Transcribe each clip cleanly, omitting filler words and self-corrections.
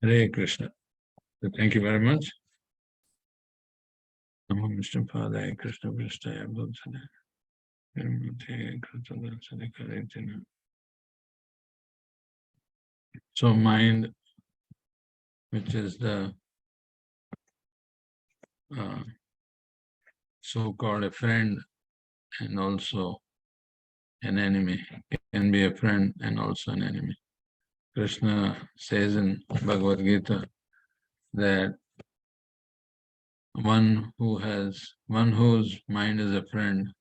Hare Krishna. So thank you very much. Namo Vishnu Padaya Krishna Prasthaya Bhutana. So mind, which is the so-called a friend and also an enemy, can be a friend and also an enemy. Krishna says in Bhagavad Gita that one whose mind is a friend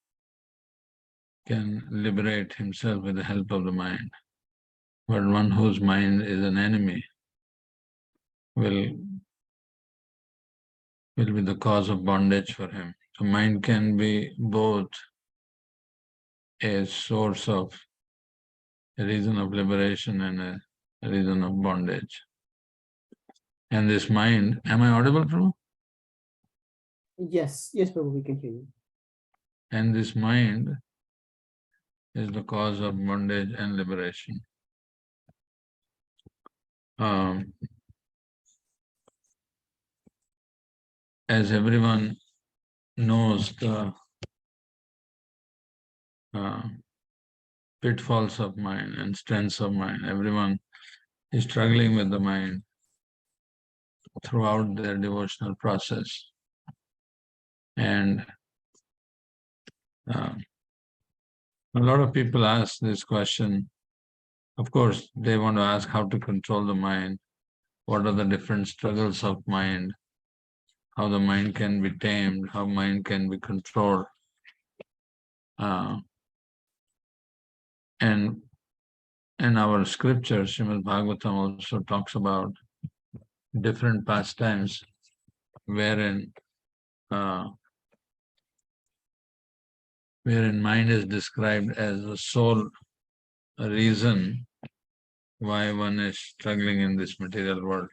can liberate himself with the help of the mind. But one whose mind is an enemy will be the cause of bondage for him. So mind can be both a source of a reason of liberation and a reason of bondage. And this mind, am I audible, Prabhu? Yes, Prabhu, we can hear you. And this mind is the cause of bondage and liberation. As everyone knows the pitfalls of mind and strengths of mind, everyone is struggling with the mind throughout their devotional process. And a lot of people ask this question. Of course, they want to ask how to control the mind, what are the different struggles of mind, how the mind can be tamed, how mind can be controlled. And our scripture, Srimad Bhagavatam, also talks about different pastimes wherein mind is described as the sole reason why one is struggling in this material world.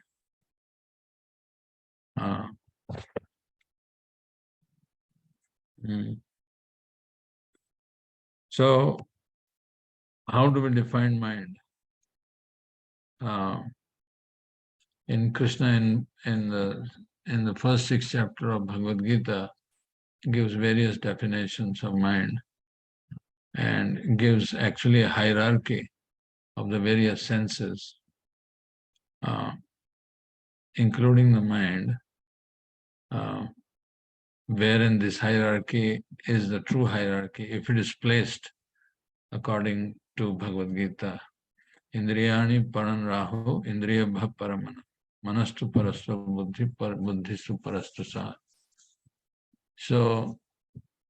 So, how do we define mind? In Krishna, in the first 6 chapters of Bhagavad Gita, gives various definitions of mind and gives actually a hierarchy of the various senses, including the mind, wherein this hierarchy is the true hierarchy if it is placed according to Bhagavad Gita. Indriyani paran rahu, indriyabha paramana, manastu parastu buddhi, buddhistu parastu sa. So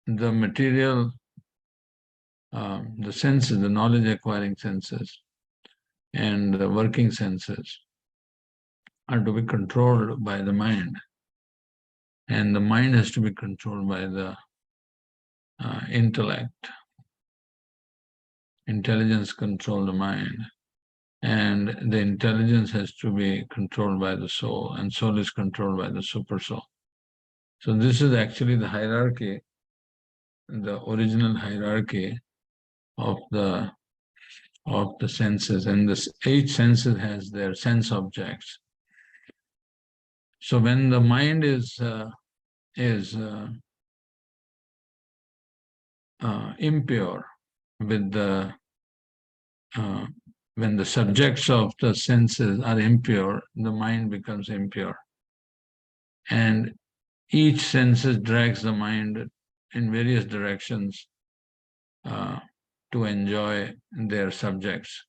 the material, the senses, the knowledge acquiring senses and the working senses are to be controlled by the mind. And the mind has to be controlled by the intellect. Intelligence controls the mind. And the intelligence has to be controlled by the soul, and soul is controlled by the super soul. So this is actually the hierarchy, the original hierarchy of the senses, and each senses has their sense objects. So when the mind is impure with the when the subjects of the senses are impure, the mind becomes impure. And each senses drags the mind in various directions to enjoy their subjects.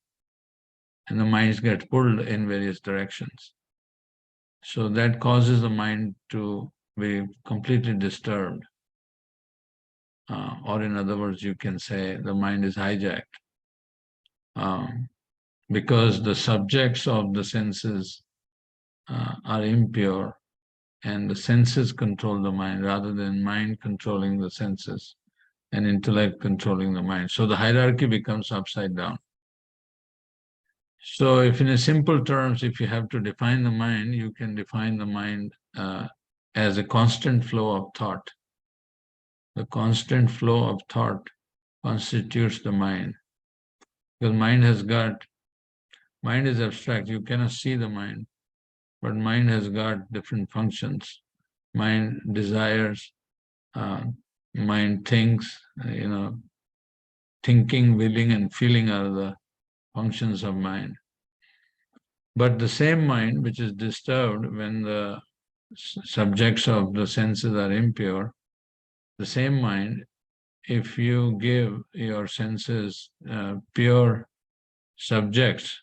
And the minds get pulled in various directions. So that causes the mind to be completely disturbed. Or in other words, you can say the mind is hijacked. Because the subjects of the senses are impure, and the senses control the mind rather than mind controlling the senses and intellect controlling the mind. So the hierarchy becomes upside down. So if in a simple terms, if you have to define the mind, you can define the mind as a constant flow of thought. The constant flow of thought constitutes the mind. Because mind is abstract. You cannot see the mind. but mind has got different functions. Mind desires, mind thinks, thinking, willing, and feeling are the functions of mind. But the same mind which is disturbed when the subjects of the senses are impure, the same mind, if you give your senses pure subjects,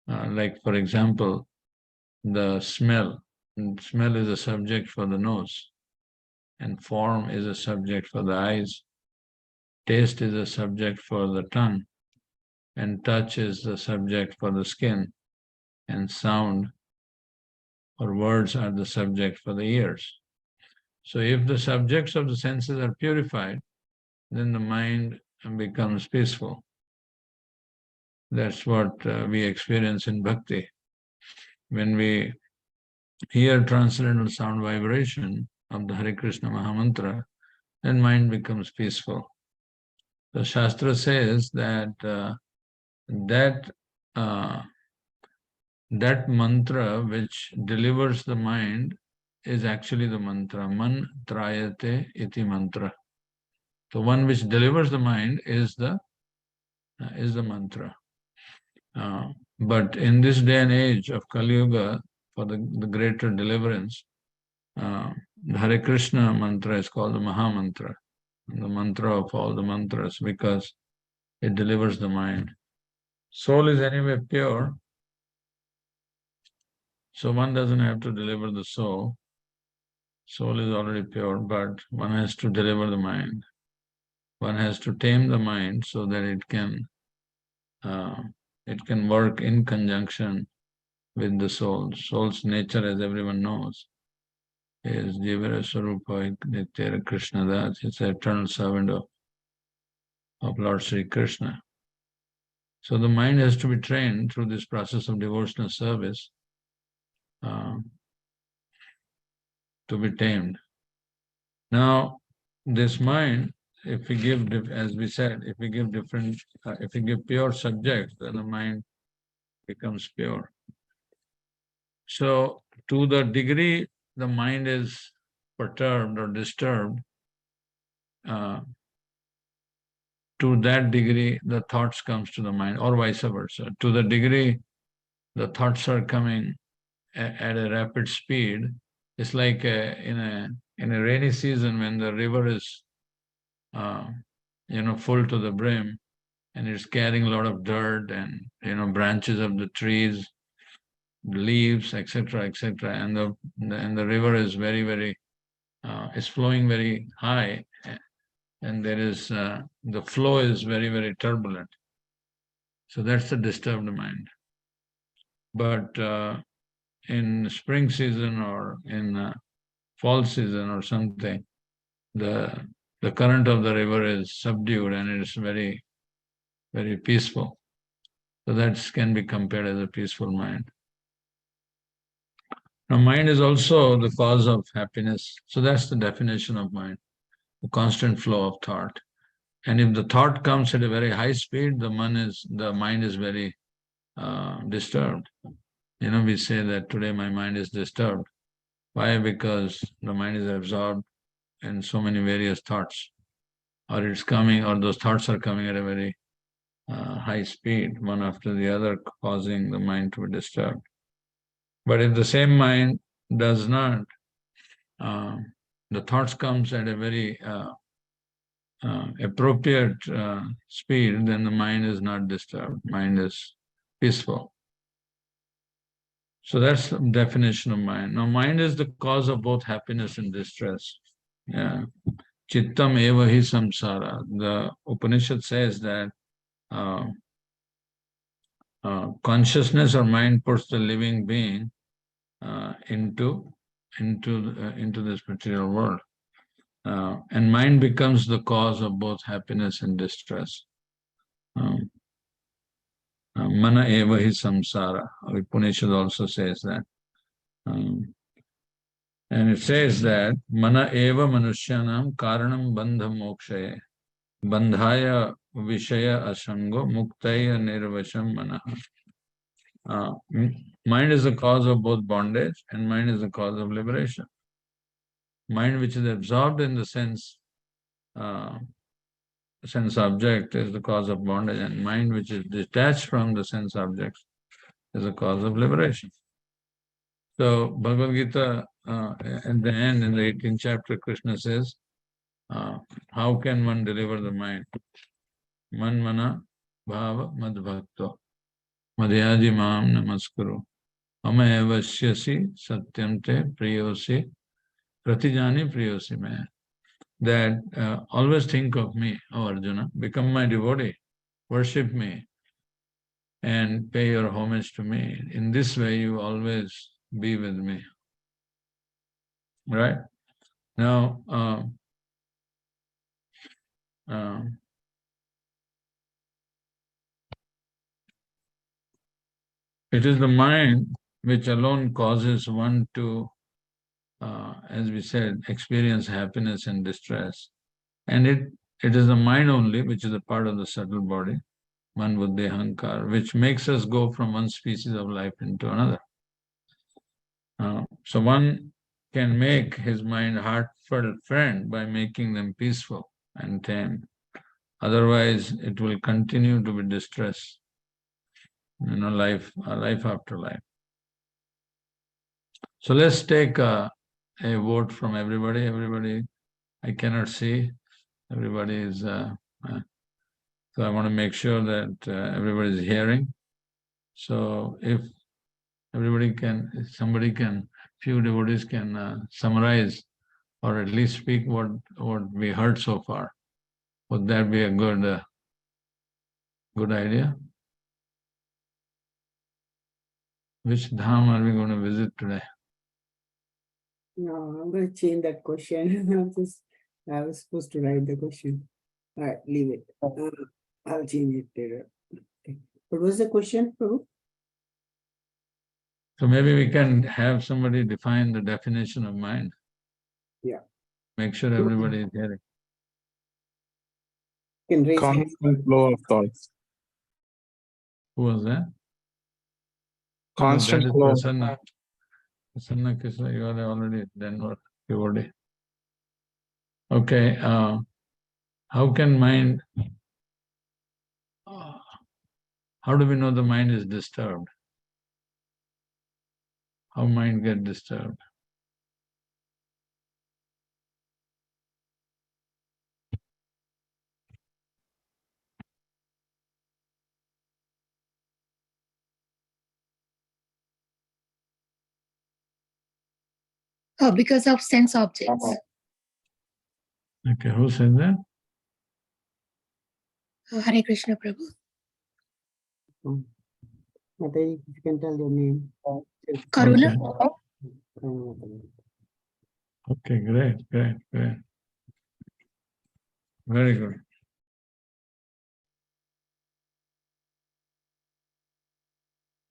like for example, the smell. And smell is a subject for the nose, and form is a subject for the eyes. Taste is a subject for the tongue, and touch is the subject for the skin, and sound or words are the subject for the ears. So if the subjects of the senses are purified, then the mind becomes peaceful. That's what we experience in bhakti. When we hear transcendental sound vibration of the Hare Krishna Mahamantra, then mind becomes peaceful. The Shastra says that that mantra which delivers the mind is actually the mantra. Man trayate iti mantra. The one which delivers the mind is the mantra. But in this day and age of Kali Yuga, for the greater deliverance, the Hare Krishna mantra is called the Maha Mantra, the mantra of all the mantras, because it delivers the mind. Soul is anyway pure, so one doesn't have to deliver the soul. Soul is already pure, but one has to deliver the mind. One has to tame the mind so that it can work in conjunction with the soul. Soul's nature, as everyone knows, is Jivara Sarupa Nityara Krishna Das. It's an eternal servant of Lord Sri Krishna. So the mind has to be trained through this process of devotional service to be tamed. Now, this mind, if we give, as we said, if we give pure subjects, then the mind becomes pure. So, to the degree the mind is perturbed or disturbed, to that degree the thoughts comes to the mind, or vice versa. To the degree the thoughts are coming at a rapid speed, it's like in a rainy season when the river is full to the brim, and it's carrying a lot of dirt and branches of the trees, leaves, etc., etc., and the river is very, very is flowing very high, and there is the flow is very, very turbulent. So that's the disturbed mind. But in spring season or in fall season or something, the current of the river is subdued and it is very, very peaceful. So that can be compared as a peaceful mind. Now, mind is also the cause of happiness. So that's the definition of mind, the constant flow of thought. And if the thought comes at a very high speed, the mind is very disturbed. We say that today my mind is disturbed. Why? Because the mind is absorbed in so many various thoughts, or those thoughts are coming at a very high speed, one after the other, causing the mind to be disturbed. But if the same mind does not, the thoughts comes at a very appropriate speed, then the mind is not disturbed. Mind is peaceful. So that's the definition of mind. Now, mind is the cause of both happiness and distress. Yeah. Chittam eva hi samsara. The Upanishad says that consciousness or mind puts the living being into this material world. And mind becomes the cause of both happiness and distress. Mana eva hi samsara. Upanishad also says that. And it says that mana eva manushyanam karanam bandha mokshaye bandhaya vishaya asango muktaya nirvasham manaha. Mind is the cause of both bondage and mind is the cause of liberation. Mind which is absorbed in the sense object is the cause of bondage, and mind which is detached from the sense objects is the cause of liberation. So Bhagavad Gita, at the end, in the 18th chapter, Krishna says, how can one deliver the mind? Man mana bhava mad bhakto madhyaji mam namaskuru amayavashyasi satyam te priyosi pratijani priyosi me. That always think of me, O Arjuna, become my devotee, worship me, and pay your homage to me. In this way, you always be with me. Right? Now, it is the mind which alone causes one to, as we said, experience happiness and distress. And it is the mind only, which is a part of the subtle body, man buddhi ahankar, which makes us go from one species of life into another. So one can make his mind heartfelt friend by making them peaceful and tame. Otherwise, it will continue to be distress, life after life. So let's take a vote from everybody. Everybody, I cannot see. Everybody is, so I want to make sure that everybody is hearing. So if somebody can, few devotees can summarize or at least speak what we heard so far. Would that be a good idea? Which dham are we going to visit today? No, I'm going to change that question. I was supposed to write the question. All right, leave it. I'll change it later. Okay. What was the question, Prabhu? So maybe we can have somebody define the definition of mind. Yeah. Make sure everybody is hearing. Can raise constant flow of thoughts. Who was that? Constant flow. Prasanna Krishna, you are already Denver devotee. Okay, how can mind, how do we know the mind is disturbed? How mind get disturbed? Because of sense objects. Okay, who said that? Hare Krishna Prabhu. Mataji, if you can tell your name. Karuna. Okay, great. Very good.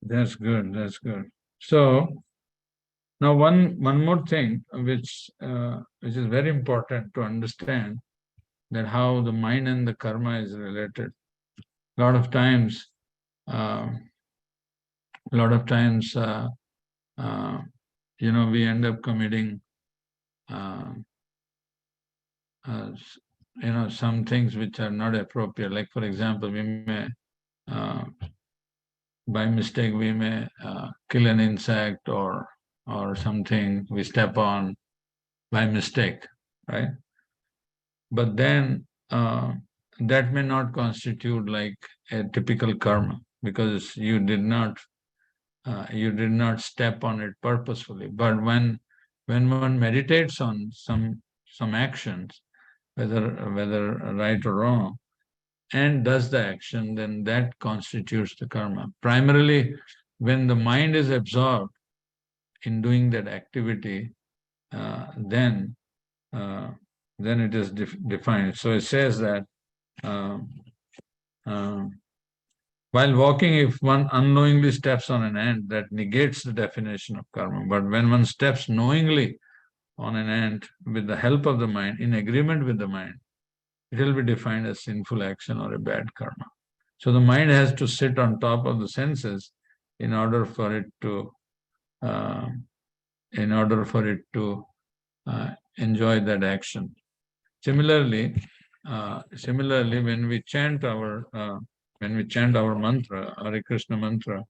That's good. So now one more thing which is very important to understand, that how the mind and the karma is related. A lot of times we end up committing some things which are not appropriate. Like, for example, we may by mistake we may kill an insect or something we step on by mistake, right? But then that may not constitute like a typical karma, because you did not step on it purposefully. But when one meditates on some actions, whether right or wrong, and does the action, then that constitutes the karma. Primarily, when the mind is absorbed in doing that activity, then it is defined. So it says that while walking, if one unknowingly steps on an ant, that negates the definition of karma. But when one steps knowingly on an ant with the help of the mind, in agreement with the mind, it will be defined as sinful action or a bad karma. So the mind has to sit on top of the senses in order for it to enjoy that action. Similarly, when we chant our mantra, Hare Krishna mantra,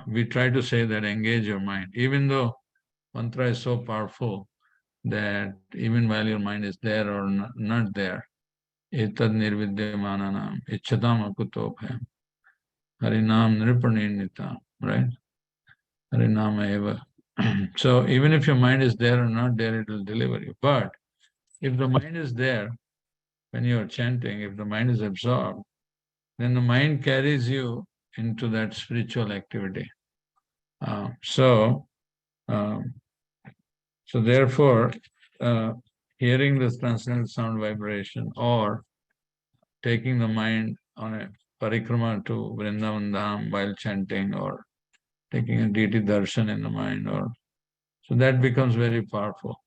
we try to say that engage your mind, even though mantra is so powerful that even while your mind is there or not there, etad nirvidyamananam ichchatam akutobhayam harinam nripaninita, right? Harinama eva. So even if your mind is there or not there, it will deliver you. But if the mind is there when you are chanting, if the mind is absorbed, then the mind carries you into that spiritual activity. So therefore, hearing this transcendental sound vibration or taking the mind on a parikrama to Vrindavan Dham while chanting, or taking a deity darshan in the mind, so that becomes very powerful,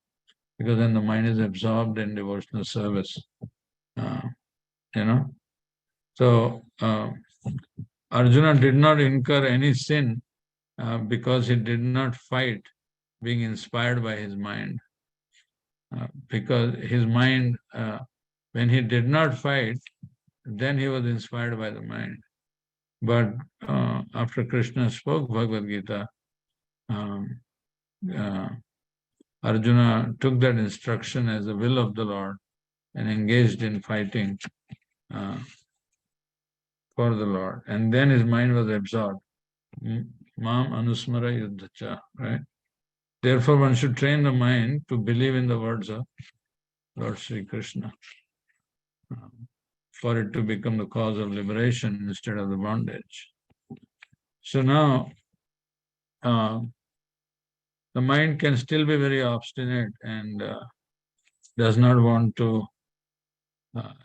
because then the mind is absorbed in devotional service. So Arjuna did not incur any sin because he did not fight being inspired by his mind. Because his mind, when he did not fight, then he was inspired by the mind. But after Krishna spoke Bhagavad Gita, Arjuna took that instruction as the will of the Lord and engaged in fighting for the Lord. And then his mind was absorbed. Mam anusmara yuddhacha, right? Therefore, one should train the mind to believe in the words of Lord Sri Krishna for it to become the cause of liberation instead of the bondage. So now, the mind can still be very obstinate and does not want to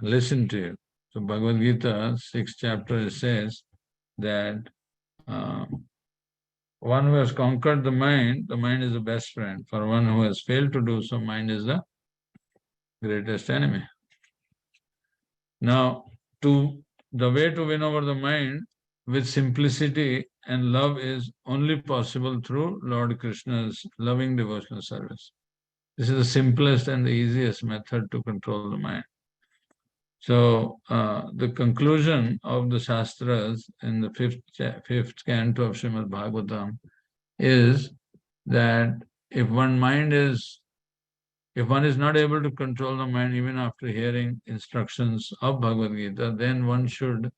listen to you. So Bhagavad Gita, 6th chapter, says that one who has conquered the mind is the best friend. For one who has failed to do so, mind is the greatest enemy. Now, the way to win over the mind with simplicity and love is only possible through Lord Krishna's loving devotional service. This is the simplest and the easiest method to control the mind. So the conclusion of the Shastras in the fifth canto of Srimad Bhagavatam is that if one is not able to control the mind even after hearing instructions of Bhagavad Gita, then one should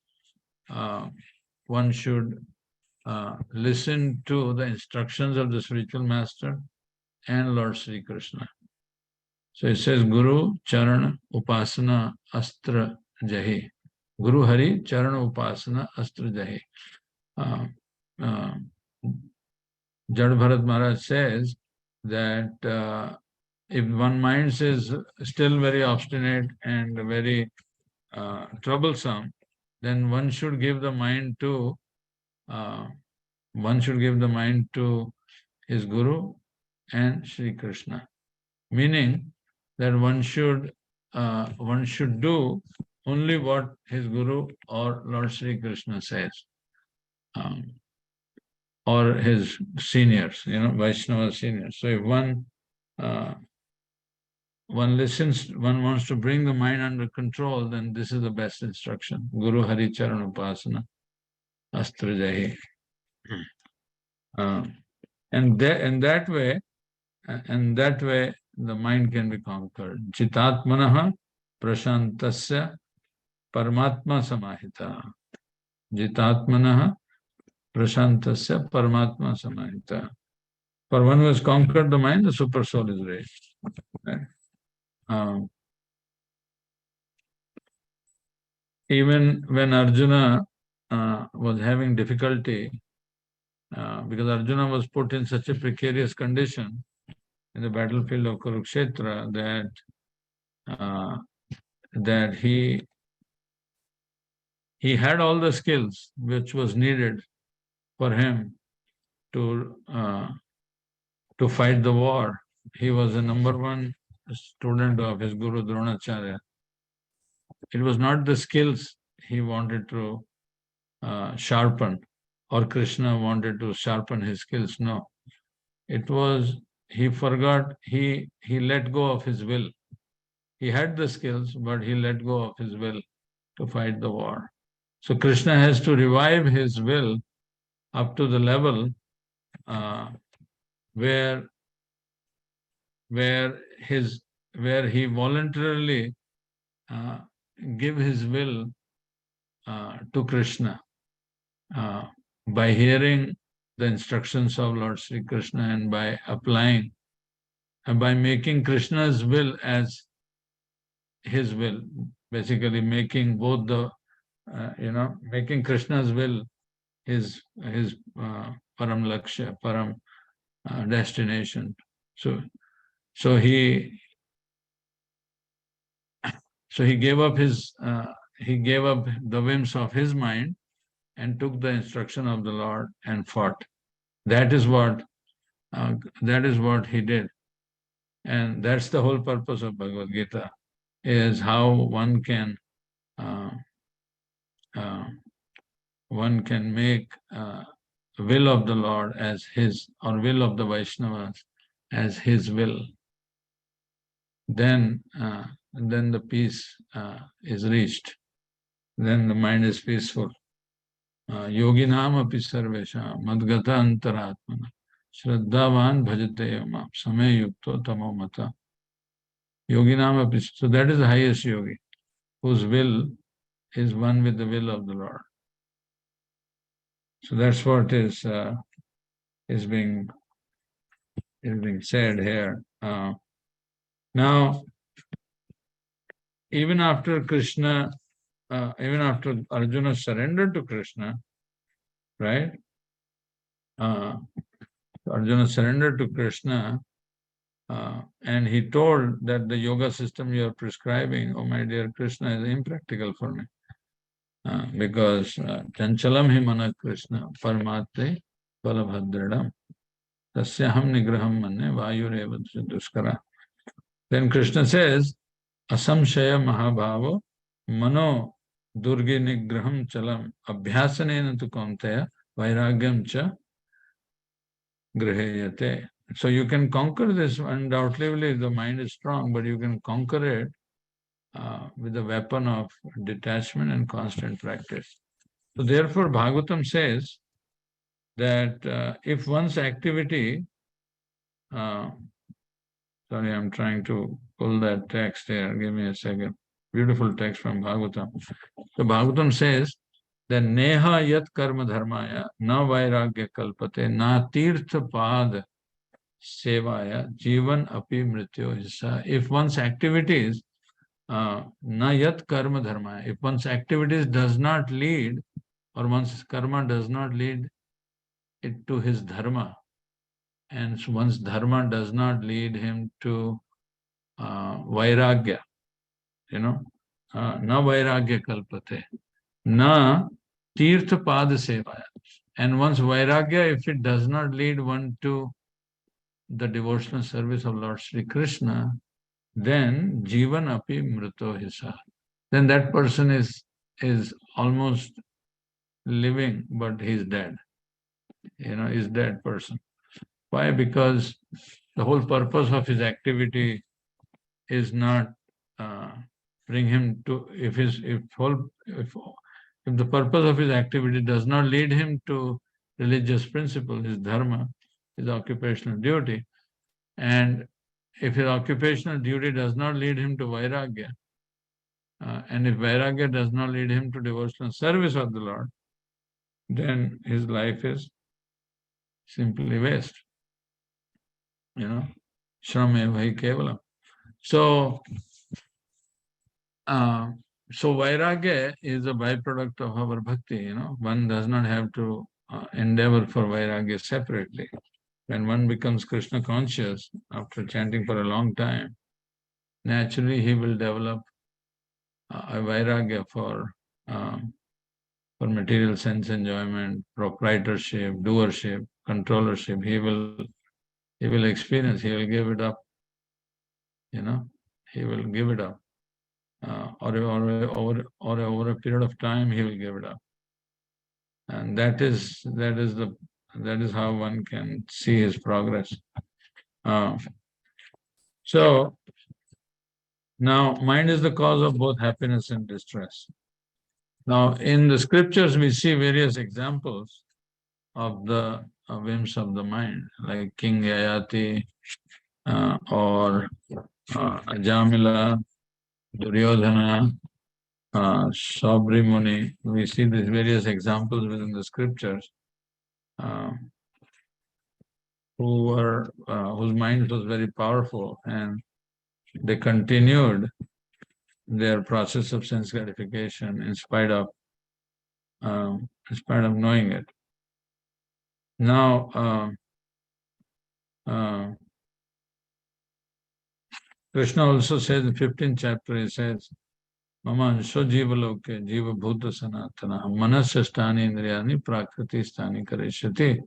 listen to the instructions of the spiritual master and Lord Sri Krishna. So it says, Guru Charana Upasana Astra Jahi. Guru Hari Charana Upasana Astra Jahi. Jad Bharat Maharaj says that if one mind is still very obstinate and very troublesome, then one should give the mind to his Guru and Sri Krishna. Meaning that one should do only what his Guru or Lord Sri Krishna says, or his seniors, Vaishnava seniors. So if one wants to bring the mind under control, then this is the best instruction. Guru Hari Charan Upasana Astra Jahi. And that way, the mind can be conquered. Jitatmanaha prashantasya paramatma samahita. Jitatmanaha prashantasya paramatma samahita. For one who has conquered the mind, the super soul is raised. Right? Even when Arjuna was having difficulty, because Arjuna was put in such a precarious condition in the battlefield of Kurukshetra that he had all the skills which was needed for him to fight the war. He was the number one student of his Guru Dronacharya. It was not the skills he wanted to sharpen. or Krishna wanted to sharpen his skills. No, it was he forgot, he let go of his will. He had the skills, but he let go of his will to fight the war. So Krishna has to revive his will up to the level where where his where he voluntarily give his will to Krishna by hearing the instructions of Lord Sri Krishna and by applying and by making Krishna's will as his will, basically making both the making Krishna's will his param lakshya, param destination. So he gave up the whims of his mind and took the instruction of the Lord and fought. That is what he did, and that's the whole purpose of Bhagavad Gita, is how one can make will of the Lord as his, or will of the Vaishnavas as his will. Then the peace is reached. Then the mind is peaceful. Yoginam api sarvesha madgata antaratmana shraddhavan bhajate yamam samay yukto tamo mata. Yoginam api. So that is the highest yogi, whose will is one with the will of the Lord. So that's what is being said here. Now, even after Arjuna surrendered to Krishna, right? Arjuna surrendered to Krishna, and he told that the yoga system you are prescribing, oh my dear Krishna, is impractical for me. Because chanchalam hi mana Krishna parmate balabhadradam tasyaham nigraham manne vayureva duskara. Then Krishna says, asamshaya mahabhavo mano durgi nigraham chalam abhyasanena tu kaunteya vairagyam cha griheyate. So you can conquer this undoubtedly if the mind is strong, but you can conquer it with the weapon of detachment and constant practice. So therefore, Bhagavatam says that if one's activity, sorry, I'm trying to pull that text here. Give me a second. Beautiful text from Bhagavatam. So Bhagavatam says that neha yat karma dharmaya na vairagya kalpate na tirtha pad sevaya jivan api mrityo hissa. If one's activities na yat karma dharma, if one's activities does not lead, or one's karma does not lead it to his dharma, and one's dharma does not lead him to vairagya, na vairagya kalpate, na tirtha pad sevaya. And one's vairagya, if it does not lead one to the devotional service of Lord Sri Krishna, then jivan api mrito hisa. Then that person is almost living, but he's dead. Is dead person. Why? Because the whole purpose of his activity is not bring him to, if the purpose of his activity does not lead him to religious principle, his dharma, his occupational duty, and if his occupational duty does not lead him to vairagya, and if vairagya does not lead him to devotional service of the Lord, then his life is simply waste. Shrameva hi kevalam. So vairagya is a byproduct of our bhakti. One does not have to endeavor for vairagya separately. When one becomes Krishna conscious after chanting for a long time, naturally he will develop a vairagya for material sense enjoyment, proprietorship, doership, controllership. He will experience. He will give it up. He will give it up. Or over a period of time, he will give it up. And that is how one can see his progress. So now mind is the cause of both happiness and distress. Now in the scriptures we see various examples of the whims of the mind, like King Yayati or Ajamila, Duryodhana, Sabri Muni. We see these various examples within the scriptures whose mind was very powerful, and they continued their process of sense gratification in spite of knowing it. Now, Krishna also says in 15th chapter, he says, Mama ansho jiva loke jiva bhuta sanatana manasya sthani indriyani prakriti sthani karishyati.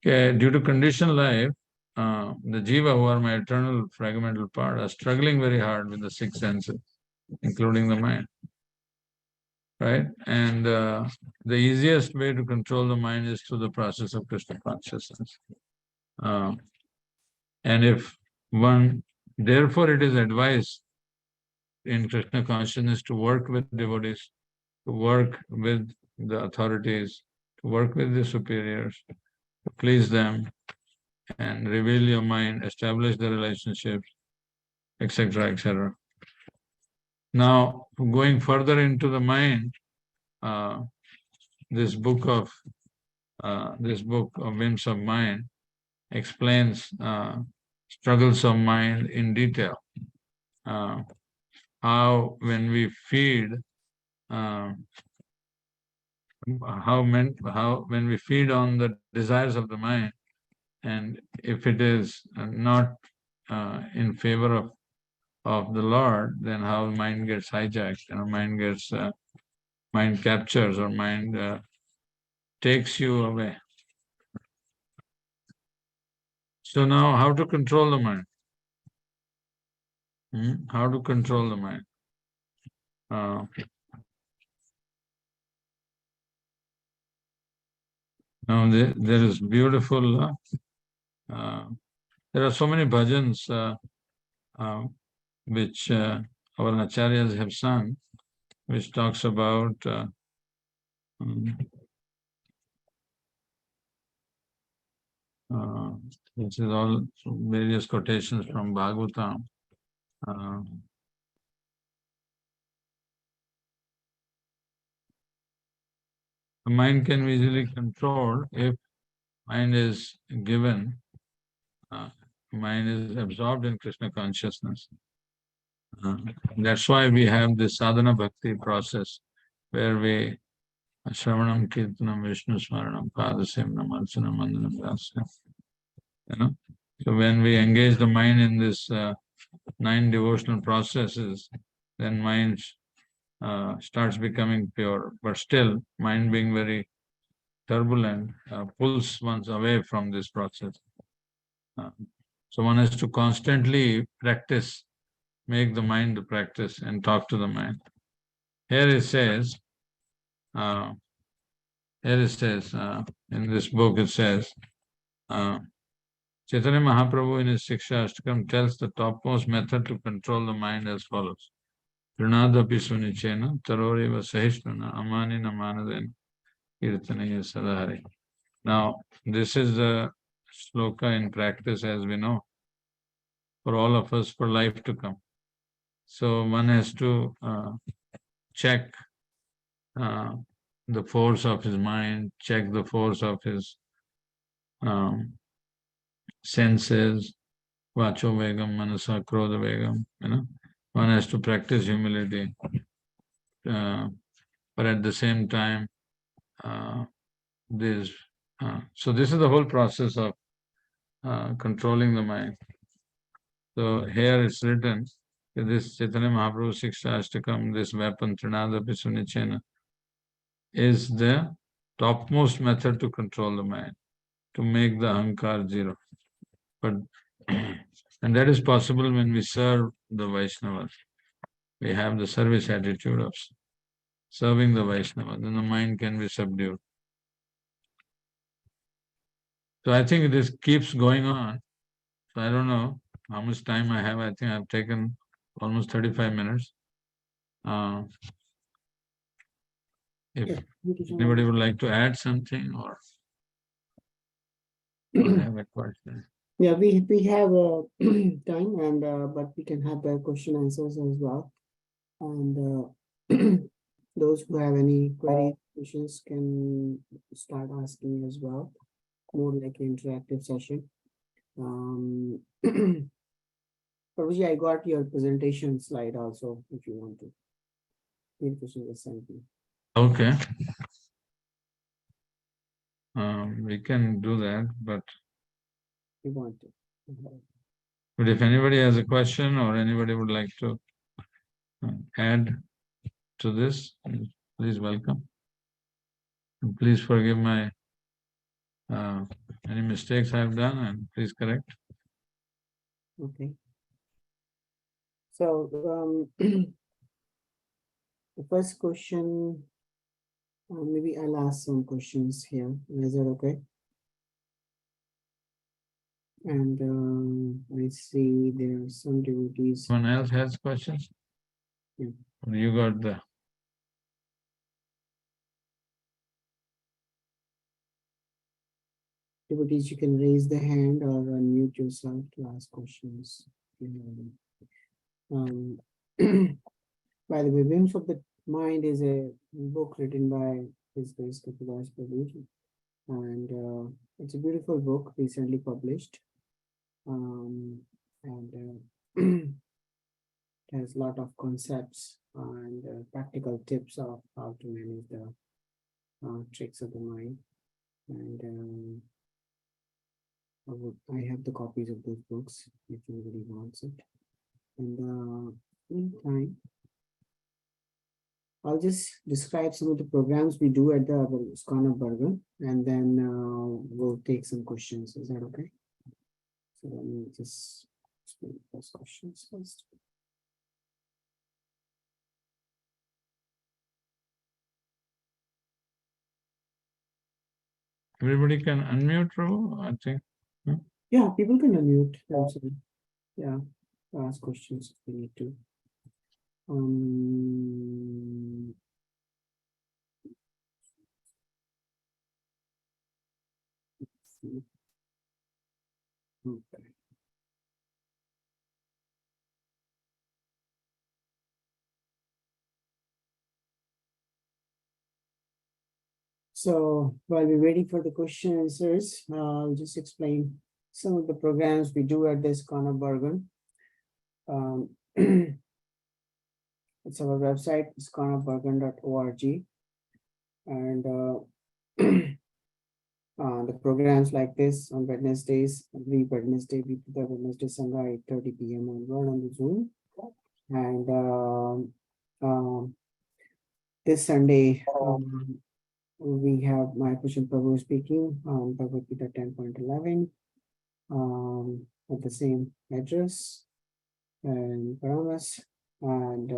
Okay, due to conditioned life, the jiva, who are my eternal fragmental part, are struggling very hard with the six senses, including the mind. Right? And the easiest way to control the mind is through the process of Krishna consciousness. And if one, therefore it is advised in Krishna consciousness to work with devotees, to work with the authorities, to work with the superiors, to please them, and reveal your mind, establish the relationships, etc., etc. Now, going further into the mind, this book of Whims of Mind explains struggles of mind in detail. How when we feed, when we feed on the desires of the mind, and if it is not in favor of the Lord, then how mind gets hijacked, mind captures, or mind takes you away. So now, how to control the mind? How to control the mind? Now there is beautiful. There are so many bhajans which our acharyas have sung, which talks about this is all various quotations from Bhagavatam. The mind can be easily controlled if mind is given, mind is absorbed in Krishna consciousness. That's why we have this sadhana bhakti process, where we Shravanam, Kirtanam, Vishnu Smaranam, Padasemnam, Archanam, Mandanam, Vyasam. So when we engage the mind in this 9 devotional processes, then mind starts becoming pure. But still, mind being very turbulent pulls one away from this process. So one has to constantly practice, make the mind to practice and talk to the mind. Here it says, in this book it says, Chaitanya Mahaprabhu in his Shiksha Ashtakam tells the topmost method to control the mind as follows. Pranadapi sunichena, taroriva sahishnana, amanina manadena, kirtanaya sadhari. Now, this is the sloka in practice, as we know, for all of us for life to come. So one has to check the force of his mind, check the force of his senses, vacho vegam, manasa, krodha vegam, One has to practice humility, but at the same time, so this is the whole process of controlling the mind. So here it's written, this Chaitanya Mahaprabhu Shiksha Ashtakam, this weapon, Trinadapi Sunichena, is the topmost method to control the mind, to make the ahankar zero. But and that is possible when we serve the Vaishnavas. We have the service attitude of serving the Vaishnavas, then the mind can be subdued. So I think this keeps going on. So I don't know how much time I have. I think I've taken almost 35 minutes. If Yeah, thank you so anybody much. would like to add something or have a question. Yeah, we have time, and but we can have the question answers as well. And those who have any queries, questions can start asking as well. More like an interactive session. Prabhuji, I got your presentation slide also, if you want to. Feel free to send me. Okay. We can do that, but If you want to. if anybody has a question or anybody would like to add to this, please welcome. And please forgive my any mistakes I've done, and please correct. Okay. So the first question, maybe I'll ask some questions here. Is that okay? And I see there are some devotees. Someone else has questions? Yeah. Or you got the Devotees, you can raise the hand or unmute yourself to ask questions. Um, by the way, Whims of the Mind is a book written by His Grace Kapilas Prabhu, and it's a beautiful book recently published. And it has a lot of concepts and practical tips of how to manage the tricks of the mind. And I have the copies of those books if anybody wants it. And meantime, I'll just describe some of the programs we do at the ISKCON of Bergen, and then we'll take some questions. Is that okay? So let me just explain those questions first. everybody can unmute, Prabhu, I think. Yeah, people can unmute themselves. Yeah, ask questions if we need to. Let's see. Okay. So while we're waiting for the question answers, I'll just explain some of the programs we do at this ISKCON of Bergen. It's our website, iskonofbergen.org, and the programs like this on Wednesdays, every Wednesday we do the Wednesday Sangha 8:30 p.m. on the Zoom, and this Sunday we have my Kushan Prabhu speaking on Bhagavad Gita 10.11 at the same address and Paramas. And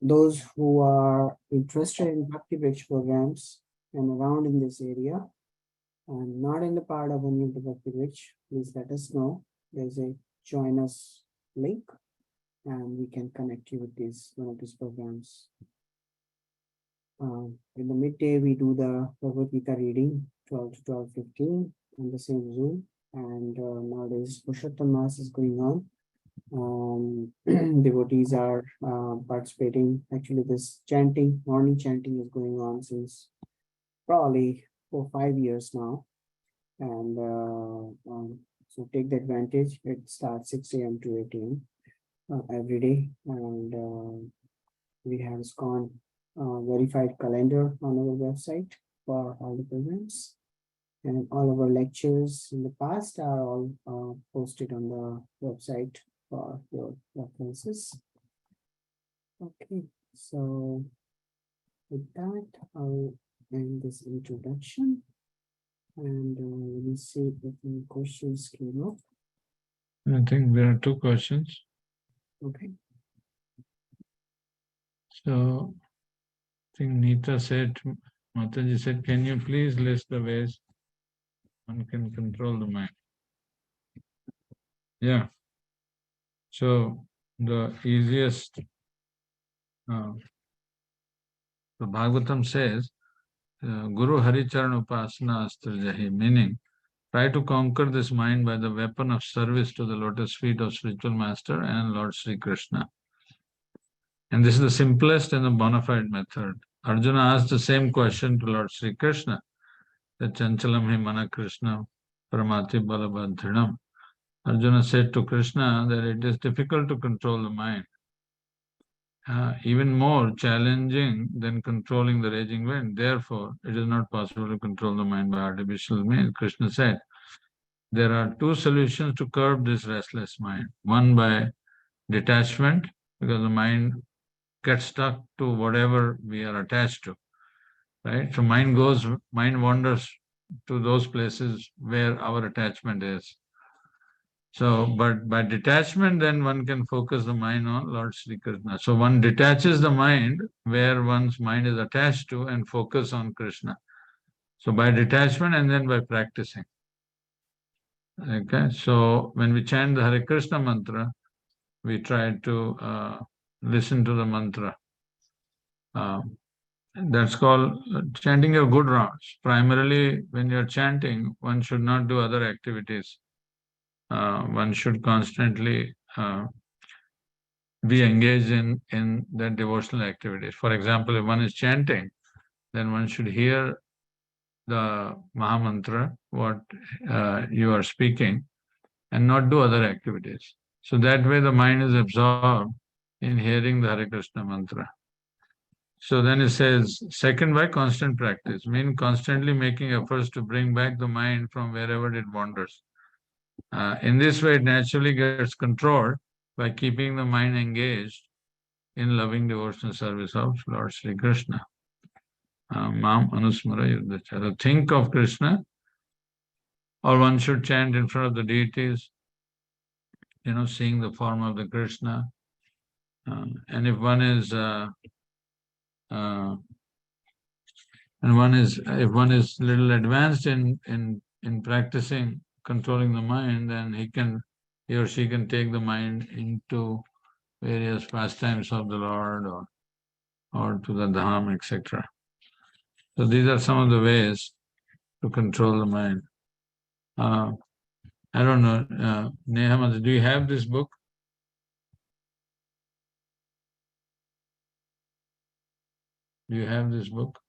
those who are interested in Bhakti Bridge programs and around in this area and not in the part of any of the Bhakti Bridge, please let us know. There's a join us link and we can connect you with one of these programs. In the midday, we do the Bhagavad Gita reading 12 to 12:15 on the same Zoom. And nowadays, Purushottam Mass is going on. Devotees are participating. Actually, this morning chanting is going on since probably 4 or 5 years now. And so take the advantage. It starts 6 a.m. to 8 a.m. Every day. And we have ISKCON verified calendar on our website for all the programs. And all of our lectures in the past are all posted on the website for your references. Okay, so with that, I'll end this introduction. And let me see if any questions came up. I think there are 2 questions. Okay. So I think Neeta said, Mataji said, can you please list the ways one can control the mind. Yeah. So the easiest, the Bhagavatam says, Guru Hari Charan Upasana Astrajahi, meaning try to conquer this mind by the weapon of service to the lotus feet of spiritual master and Lord Sri Krishna. And this is the simplest and the bona fide method. Arjuna asked the same question to Lord Sri Krishna, that Chanchalam hi mana Krishna paramati balabadhrinam. Arjuna said to Krishna that it is difficult to control the mind, even more challenging than controlling the raging wind. Therefore, it is not possible to control the mind by artificial means. Krishna said, there are two solutions to curb this restless mind. One by detachment, because the mind gets stuck to whatever we are attached to, right? So mind wanders to those places where our attachment is. So, but by detachment, then one can focus the mind on Lord Sri Krishna. So one detaches the mind where one's mind is attached to and focus on Krishna. So by detachment and then by practicing. Okay, so when we chant the Hare Krishna mantra, we try to listen to the mantra. That's called chanting your good rounds. Primarily, when you're chanting, one should not do other activities. One should constantly be engaged in the devotional activities. For example, if one is chanting, then one should hear the Mahamantra, what you are speaking, and not do other activities. So that way the mind is absorbed in hearing the Hare Krishna mantra. So then it says, second, by constant practice, mean constantly making efforts to bring back the mind from wherever it wanders. In this way, it naturally gets controlled by keeping the mind engaged in loving devotional service of Lord Sri Krishna. Mam Anusmara Yuddhacha. Think of Krishna, or one should chant in front of the deities, seeing the form of the Krishna. And if one is if one is little advanced in practicing controlling the mind, then he or she can take the mind into various pastimes of the Lord or to the Dham, etc. So these are some of the ways to control the mind. I don't know, Neha, do you have this book? Do you have this book?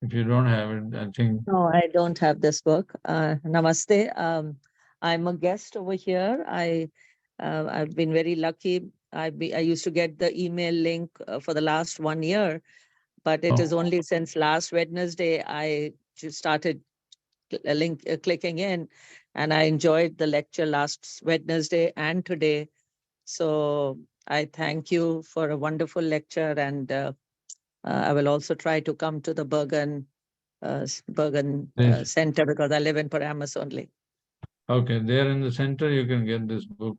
If you don't have it, I think. No, I don't have this book. Namaste. I'm a guest over here. I've been very lucky. I used to get the email link for the last 1 year, but it is only since last Wednesday I just started clicking in, and I enjoyed the lecture last Wednesday and today. So I thank you for a wonderful lecture, and I will also try to come to the Bergen Center, because I live in Paramus only. Okay, there in the center you can get this book.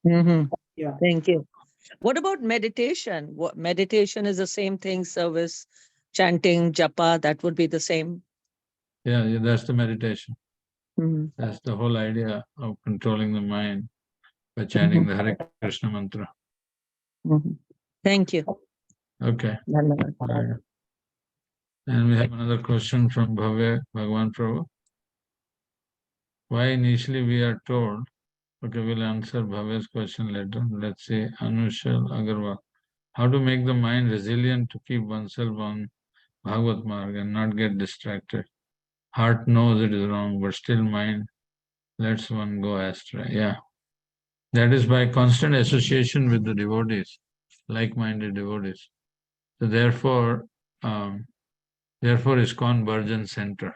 Yeah. Thank you. What about meditation? What meditation is the same thing? Service, chanting, japa, that would be the same. Yeah, that's the meditation. Mhm. That's the whole idea of controlling the mind by chanting the Hare Krishna mantra. Mhm. Thank you. Okay. Dhanavad. Right. And we have another question from Bhavya Bhagwan Prabhu. Why initially we are told, okay, we'll answer Bhavya's question later. Let's say Anushal Agarwal. How to make the mind resilient to keep oneself on Bhagavad Marg and not get distracted. Heart knows it is wrong, but still mind lets one go astray. Yeah. That is by constant association with the devotees, like-minded devotees. So therefore ISKCON Bergen Center.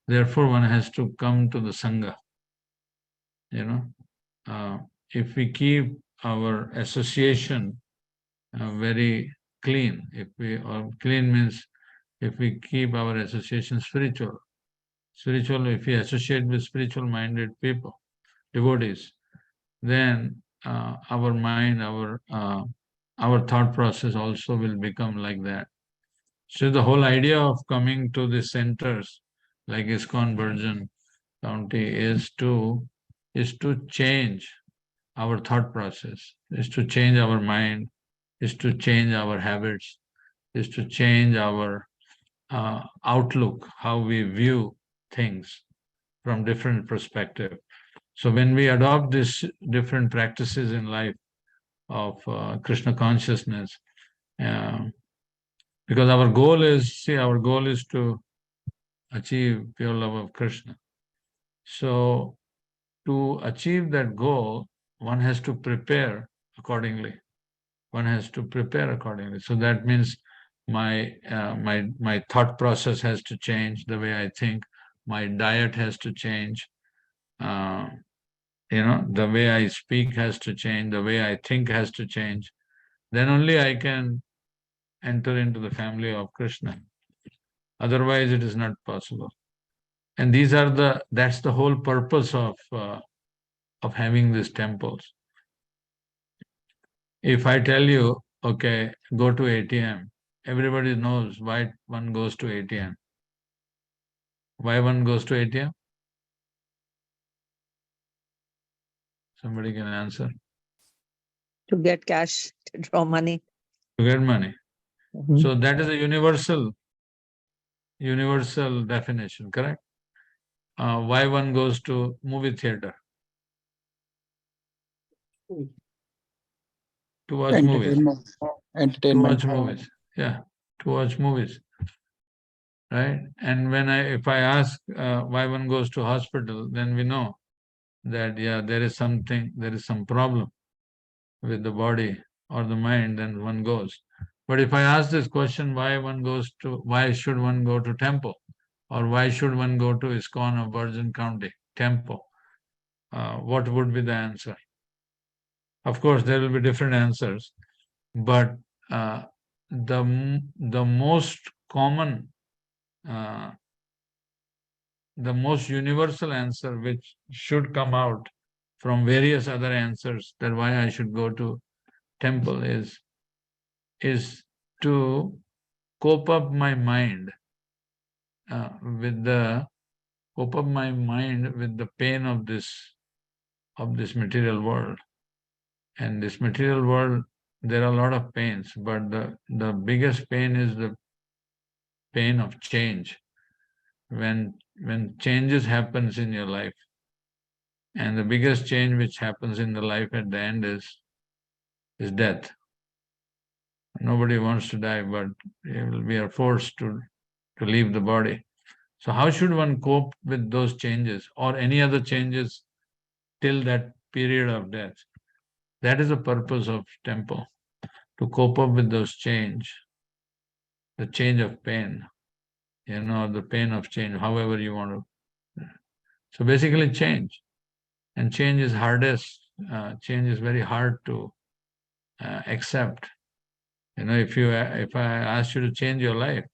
Therefore, one has to come to the Sangha. If we keep our association very clean, clean means if we keep our association spiritual, if we associate with spiritual-minded people, devotees, then our mind, our our thought process also will become like that. So the whole idea of coming to the centers like ISKCON Bergen County is to change our thought process, is to change our mind, is to change our habits, is to change our outlook, how we view things from different perspective. So when we adopt these different practices in life of Krishna consciousness, because our goal is to achieve pure love of Krishna. So to achieve that goal, one has to prepare accordingly. One has to prepare accordingly. So that means my thought process has to change, the way I think. My diet has to change. The way I speak has to change. The way I think has to change. Then only I can enter into the family of Krishna. Otherwise, it is not possible. And that's the whole purpose of having these temples. If I tell you, okay, go to ATM, everybody knows why one goes to ATM. Why one goes to ATM? Somebody can answer. To get cash, to draw money. To get money. Mhm. So that is a universal definition, correct? Why one goes to movie theater? To watch movies. Entertainment. To watch movies. Yeah, to watch movies. Right? And if I ask why one goes to hospital, then we know that there is some problem with the body or the mind, then one goes. But if I ask this question, why should one go to temple? Or why should one go to ISKCON of Bergen County temple? What would be the answer? Of course, there will be different answers, but the most common, the most universal answer which should come out from various other answers that why I should go to temple is to cope up my mind with the pain of this material world. And this material world, there are a lot of pains, but the biggest pain is the pain of change. When changes happens in your life, and the biggest change which happens in the life at the end is death. Nobody wants to die, but we are forced to leave the body. So how should one cope with those changes or any other changes till that period of death? That is the purpose of temple, to cope up with those the change of pain, the pain of change, however you want to. So basically change. And change is hardest. Change is very hard to accept. If I ask you to change your life,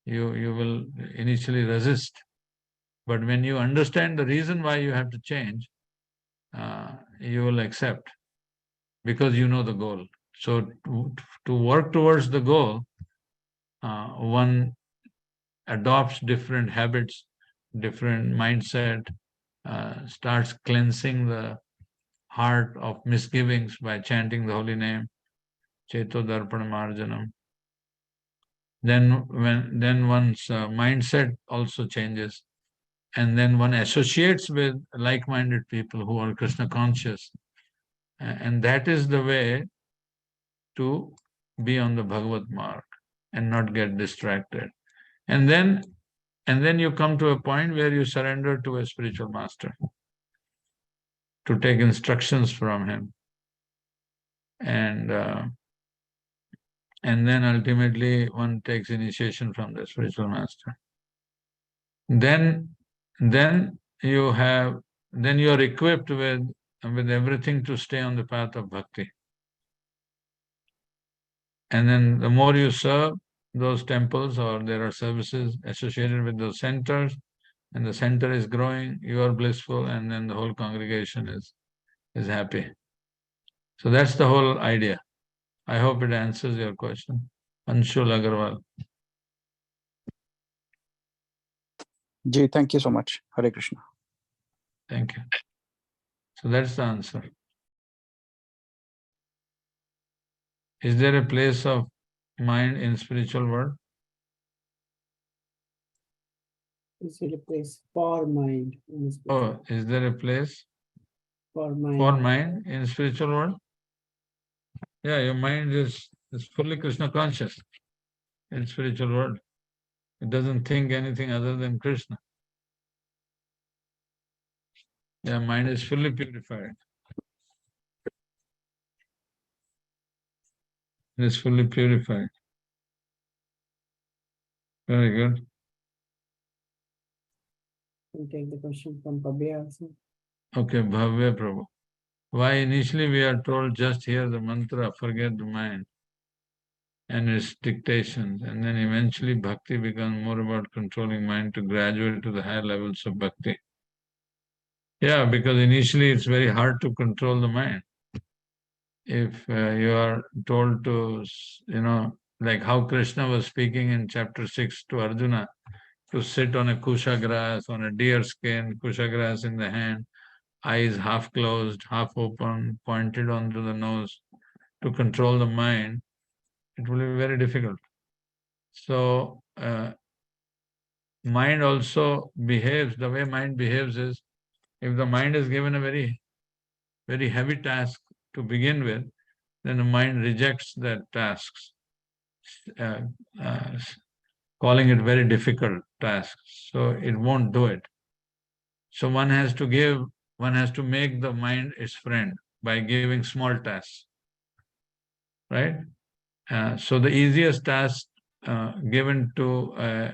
you will initially resist. But when you understand the reason why you have to change, you will accept, because you know the goal. So to work towards the goal, one adopts different habits, different mindset, starts cleansing the heart of misgivings by chanting the holy name, Cheto Darpana Marjanam. Then one's mindset also changes, and then one associates with like-minded people who are Krishna conscious, and that is the way to be on the Bhagavad mark and not get distracted. And then you come to a point where you surrender to a spiritual master to take instructions from him, and then ultimately one takes initiation from the spiritual master. Then you are equipped with everything to stay on the path of bhakti. And then the more you serve those temples, or there are services associated with those centers, and the center is growing, you are blissful, and then the whole congregation is happy. So that's the whole idea. I hope it answers your question. Anshul Agarwal. Ji, thank you so much. Hare Krishna. Thank you. So that's the answer. Is there a place of mind in spiritual world? Is it a place for mind? In the spiritual- Oh, is there a place For mind. for mind in spiritual world? Yeah, your mind is fully Krishna conscious in spiritual world. It doesn't think anything other than Krishna. Yeah, mind is fully purified. It is fully purified. Very good. Can take the question from Pabya also. Okay, Bhavya Prabhu. Why initially we are told just hear the mantra, forget the mind and its dictations, and then eventually bhakti becomes more about controlling mind to graduate to the higher levels of bhakti. Yeah, because initially it's very hard to control the mind. If you are told to, like how Krishna was speaking in chapter 6 to Arjuna, to sit on a kusha grass, on a deer skin, kusha grass in the hand, eyes half closed, half open, pointed onto the nose, to control the mind, it will be very difficult. So, mind also behaves, the way mind behaves is, if the mind is given a very, very heavy task to begin with, then the mind rejects that task, uh, uh, calling it very difficult task. So it won't do it. So one has to make the mind its friend by giving small tasks, right? So the easiest task given to a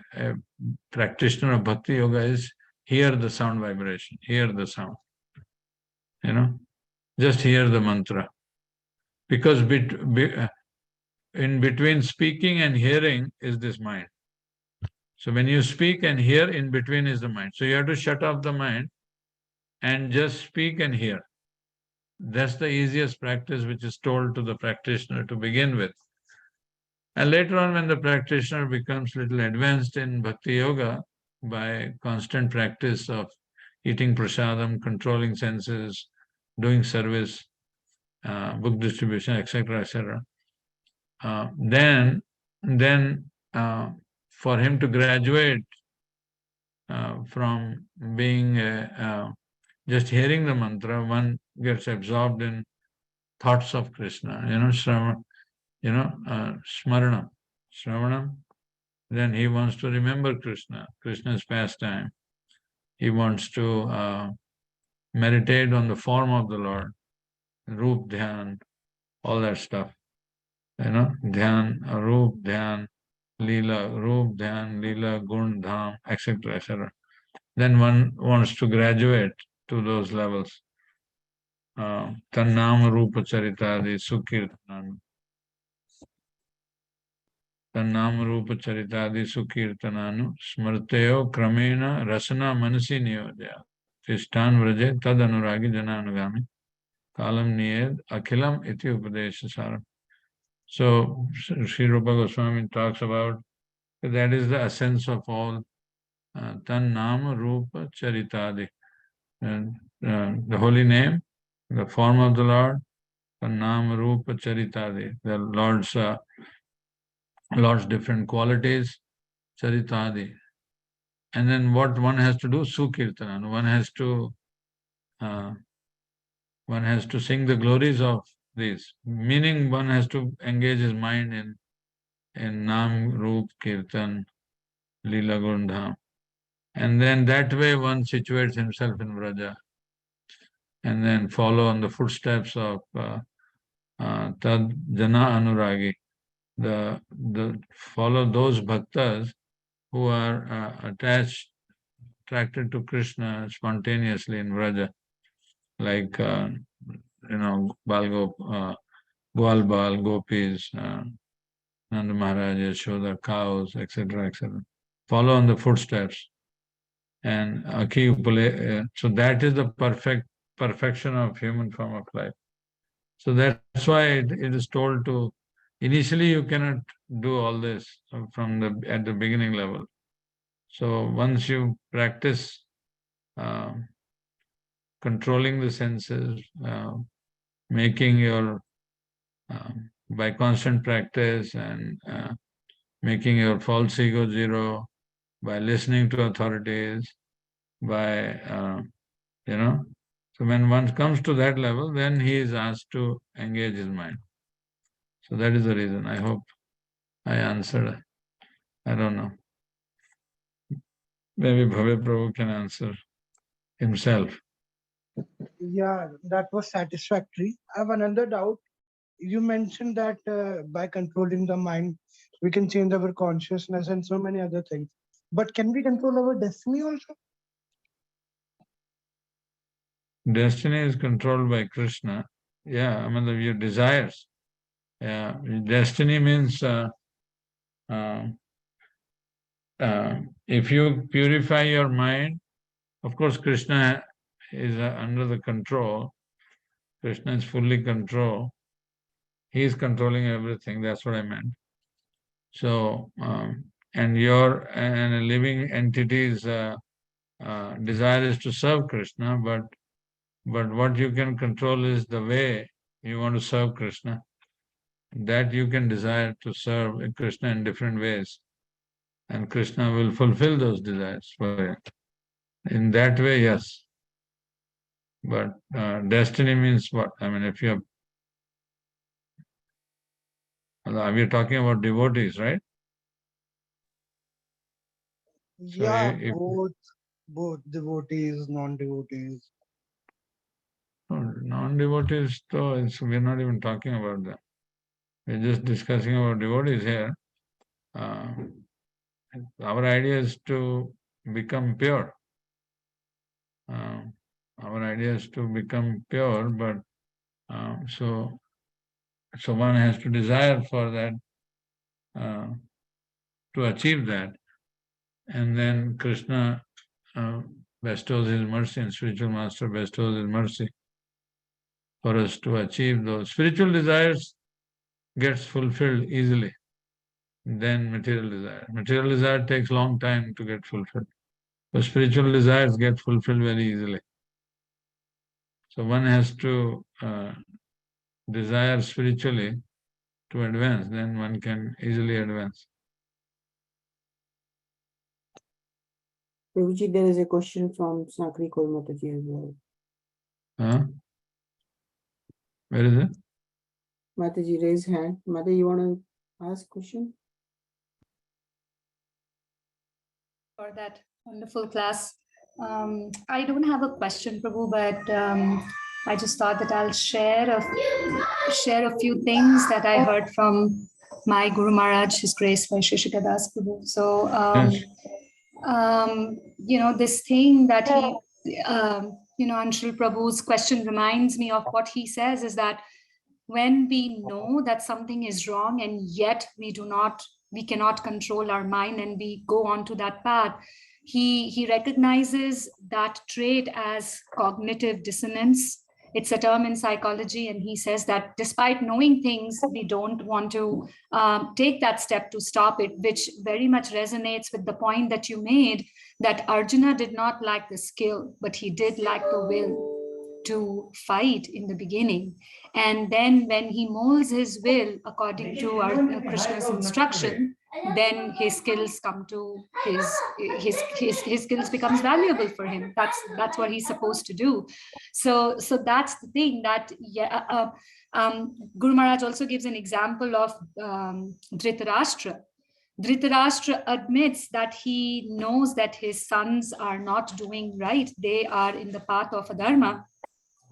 practitioner of Bhakti Yoga is hear the sound vibration, hear the sound, just hear the mantra. Because in between speaking and hearing is this mind. So when you speak and hear, in between is the mind. So you have to shut off the mind and just speak and hear. That's the easiest practice which is told to the practitioner to begin with. And later on, when the practitioner becomes little advanced in Bhakti Yoga, by constant practice of eating prasadam, controlling senses, doing service, book distribution, etc., etc., then for him to graduate from being just hearing the mantra, one gets absorbed in thoughts of Krishna, smaranam, Shravanam. Then he wants to remember Krishna, Krishna's pastime. He wants to meditate on the form of the Lord, Roop Dhyan, all that stuff. Dhyan, Roop Dhyan, Leela, Roop Dhyan, Leela, Gun, Dham, etc., etc. Then one wants to graduate to those levels. Tannam Rupa Charitadi Sukirtanam. Tannam Rupa Charitadi Sukirtananu Smarteo Kramena Rasana Manasi Niyodya. Tishtan Vraje Tad Anuragi Jananugami. Kalam Niyed Akhilam Iti Upadesha Saram. So Sri Rupa Goswami talks about that is the essence of all Tan Nam Rupa Charitadi. The holy name, the form of the Lord, Tan Nam Rupa Charitadi, the Lord's different qualities, Charitadi. And then what one has to do, Sukirtanan. One has to sing the glories of these. Meaning one has to engage his mind in Nam, Roop, Kirtan, Leela, Gundham. And then that way one situates himself in Vraja. And then follow on the footsteps of Tad Jana Anuragi. Follow those bhaktas who are attracted to Krishna spontaneously in Vraja, like Gwal Bal, Gopis, Nanda Maharaj, Yashoda, cows, etc., etc. Follow on the footsteps. And so that is the perfection of human form of life. So that's why it is told to initially you cannot do all this at the beginning level. So once you practice controlling the senses, making your by constant practice and making your false ego zero, by listening to authorities, by so when one comes to that level, then he is asked to engage his mind. So that is the reason. I hope I answered. I don't know. Maybe Bhave Prabhu can answer himself. Yeah, that was satisfactory. I have another doubt. You mentioned that by controlling the mind, we can change our consciousness and so many other things. But can we control our destiny also? Destiny is controlled by Krishna. Yeah, I mean your desires. Yeah, destiny means if you purify your mind, of course, Krishna is under the control. Krishna is fully control. He is controlling everything. That's what I meant. So, and a living entity's desire is to serve Krishna, but what you can control is the way you want to serve Krishna. That you can desire to serve Krishna in different ways, and Krishna will fulfill those desires for you. In that way, yes. But destiny means what? I mean, if you're we're talking about devotees, right? Yeah, So both devotees, non-devotees. non-devotees, though, we're not even talking about them. We're just discussing about devotees here. Our idea is to become pure. Our idea is to become pure, but so one has to desire for that, to achieve that. And then Krishna bestows his mercy, and spiritual master bestows his mercy for us to achieve those. Spiritual desires gets fulfilled easily than material desire. Material desire takes long time to get fulfilled. But spiritual desires get fulfilled very easily. So one has to desire spiritually to advance, then one can easily advance. Prabhuji, there is a question from Sakri Mataji as well. Huh? Where is it? Mataji, raise hand. Mataji, you want to ask question? For that wonderful class. I don't have a question, Prabhu, but I just thought that I'll share a few things that I heard from my Guru Maharaj, His Grace Vaisheshika Das Prabhu. So, Yes. this thing that he, Anshul Prabhu's question reminds me of what he says is that when we know that something is wrong and yet we cannot control our mind and we go on to that path, he recognizes that trait as cognitive dissonance. It's a term in psychology, and he says that despite knowing things, we don't want to take that step to stop it, which very much resonates with the point that you made, that Arjuna did not lack the skill, but he did lack the will to fight in the beginning. And then when he molds his will according to Krishna's instruction, then his skills come to his skills becomes valuable for him. That's what he's supposed to do. So that's the thing that Guru Maharaj also gives an example of Dhritarashtra. Dhritarashtra admits that he knows that his sons are not doing right. They are in the path of adharma.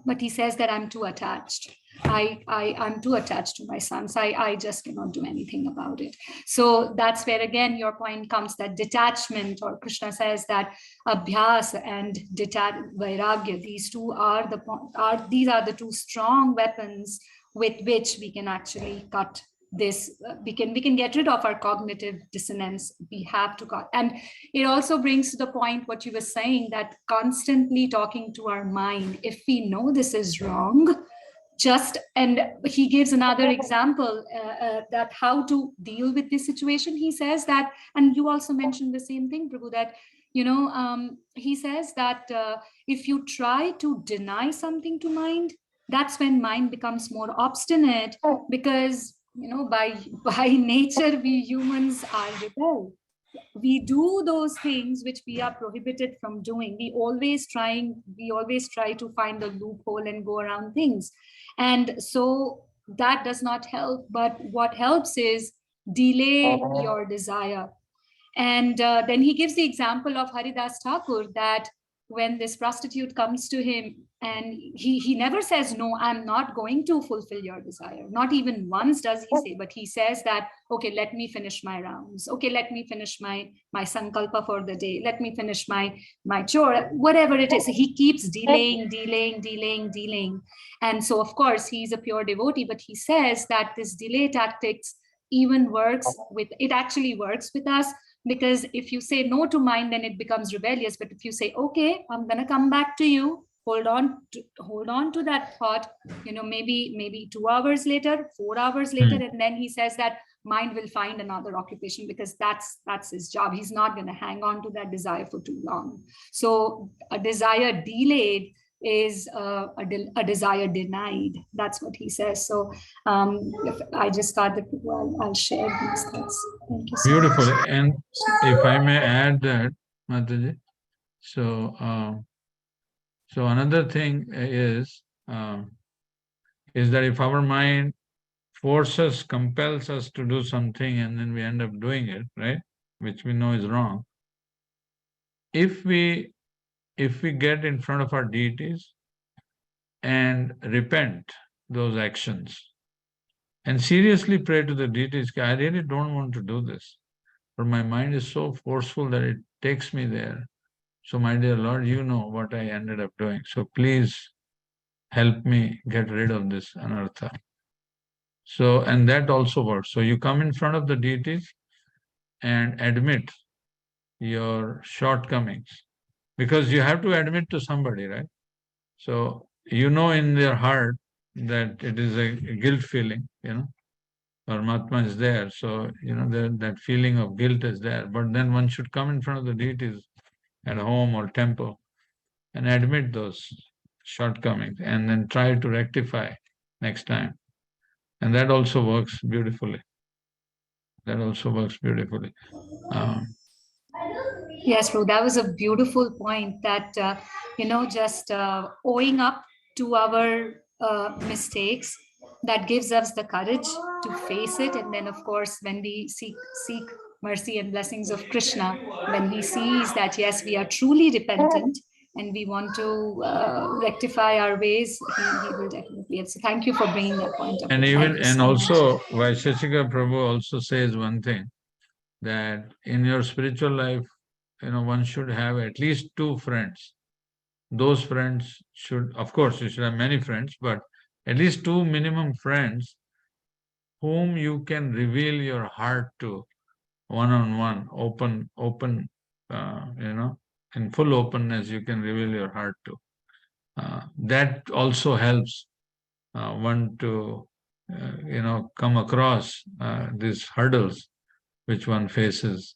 But he says that I'm too attached. I'm too attached to my sons. I just cannot do anything about it. So that's where, again, your point comes, that detachment, or Krishna says that abhyas and vairagya, these are the two strong weapons with which we can actually cut this. We can get rid of our cognitive dissonance. We have to cut. And it also brings to the point what you were saying, that constantly talking to our mind, if we know this is wrong, and he gives another example that how to deal with this situation. He says that, and you also mentioned the same thing, Prabhu, that, he says that if you try to deny something to mind, that's when mind becomes more obstinate, because, by nature, we humans are rebel. We do those things which we are prohibited from doing. We always try to find a loophole and go around things. And so that does not help. But what helps is delay your desire. And then he gives the example of Haridas Thakur, that when this prostitute comes to him, and he never says, no, I'm not going to fulfill your desire. Not even once does he say, but he says that, okay, let me finish my rounds. Okay, let me finish my sankalpa for the day. Let me finish my chore, whatever it is. He keeps delaying. And so, of course, he's a pure devotee, but he says that this delay tactics actually works with us. Because if you say no to mind, then it becomes rebellious. But if you say, okay, I'm going to come back to you, hold on to that thought, maybe 2 hours later, 4 hours later, and then he says that mind will find another occupation, because that's his job. He's not going to hang on to that desire for too long. So a desire delayed is a desire denied. That's what he says. So if I just thought that, well, I'll share these thoughts. Thank you so Beautiful. much. And if I may add that, Mataji, so another thing is that if our mind compels us to do something, and then we end up doing it, right, which we know is wrong, if we get in front of our deities and repent those actions and seriously pray to the deities, I really don't want to do this, but my mind is so forceful that it takes me there. So my dear Lord, you know what I ended up doing. So please help me get rid of this anartha. So, and that also works. So you come in front of the deities and admit your shortcomings, because you have to admit to somebody, right? So in their heart that it is a guilt feeling, Paramatma is there. So, that feeling of guilt is there. But then one should come in front of the deities at home or temple and admit those shortcomings and then try to rectify next time. And that also works beautifully. Yes, Ru, that was a beautiful point, that, just owing up to our mistakes, that gives us the courage to face it. And then, of course, when we seek mercy and blessings of Krishna, when he sees that, yes, we are truly repentant and we want to rectify our ways, he will definitely. So thank you for bringing that point up. And also, Vaisheshika Prabhu also says one thing, that in your spiritual life, one should have at least 2 friends. Those friends should, of course, you should have many friends, but at least 2 minimum friends whom you can reveal your heart to one-on-one, open, in full openness, you can reveal your heart to. That also helps one to, come across these hurdles which one faces,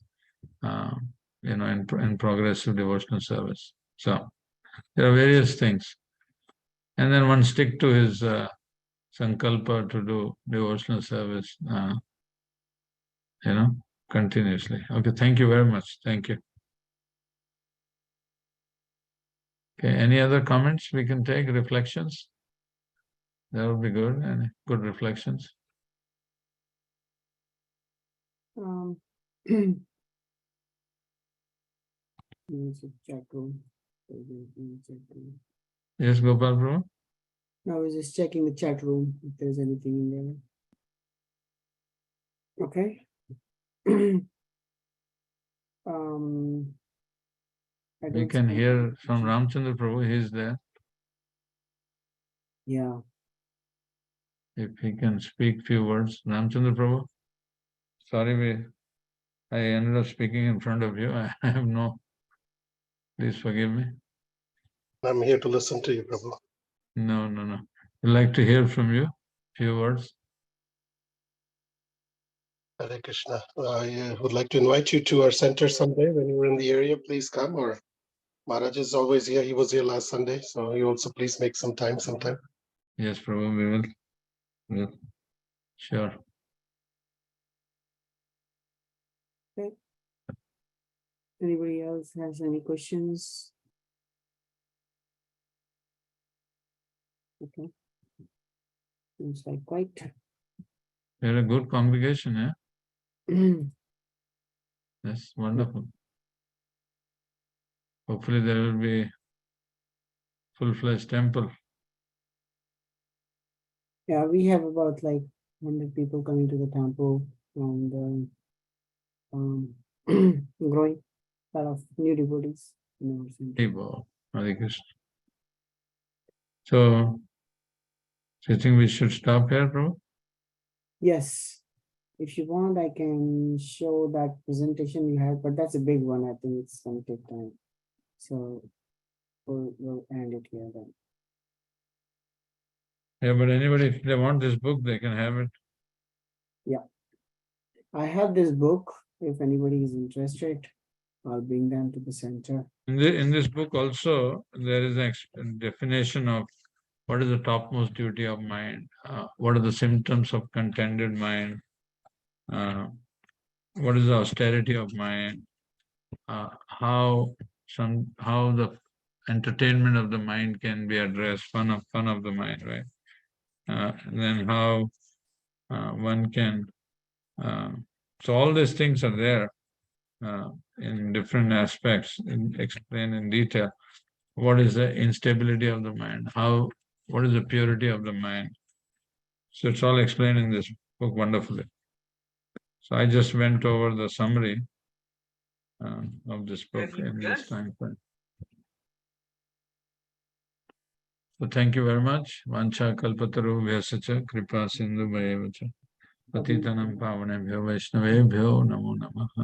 in progressive devotional service. So there are various things. And then one stick to his sankalpa to do devotional service, continuously. Okay, thank you very much. Thank you. Okay, any other comments we can take, reflections? That would be good. Any good reflections? Chat room. Yes, Gopal Bro. I was just checking the chat room if there's anything in there. Okay. We can hear from Ramchandra Prabhu. He's there. Yeah. If he can speak few words. Ramchandra Prabhu. Sorry, I ended up speaking in front of you. I have no. Please forgive me. I'm here to listen to you, Prabhu. No. I'd like to hear from you. Few words. Hare Krishna. I would like to invite you to our center someday when you're in the area. Please come. Or Maharaj is always here. He was here last Sunday, so you also please make some time sometime. Yes, Prabhu, we will. Yes. Sure. Anybody else has any questions? Okay. Seems like quite. We're a good congregation, yeah? That's wonderful. Hopefully there will be full-fledged temple. Yeah, we have about like 100 people coming to the temple and growing a lot of new devotees in our center. People. Hare Krishna. So, do you think we should stop here, bro? Yes, if you want, I can show that presentation you had, but that's a big one. I think it's going to take time. So we'll end it here then. Yeah, but anybody, if they want this book, they can have it. I have this book. If anybody is interested, I'll bring them to the center. In this book also, there is a definition of what is the topmost duty of mind, what are the symptoms of contented mind, what is the austerity of mind, how the entertainment of the mind can be addressed, fun of the mind, right? And then how one can, so all these things are there in different aspects, explained in detail. What is the instability of the mind? What is the purity of the mind? So it's all explained in this book wonderfully. So I just went over the summary of this book in this time frame. So thank you very much. Vancha kalpataru vyasacha kripa sindhu bhayevacha. Patitanam pavanebhyo vaishnavebhyo namo namaha.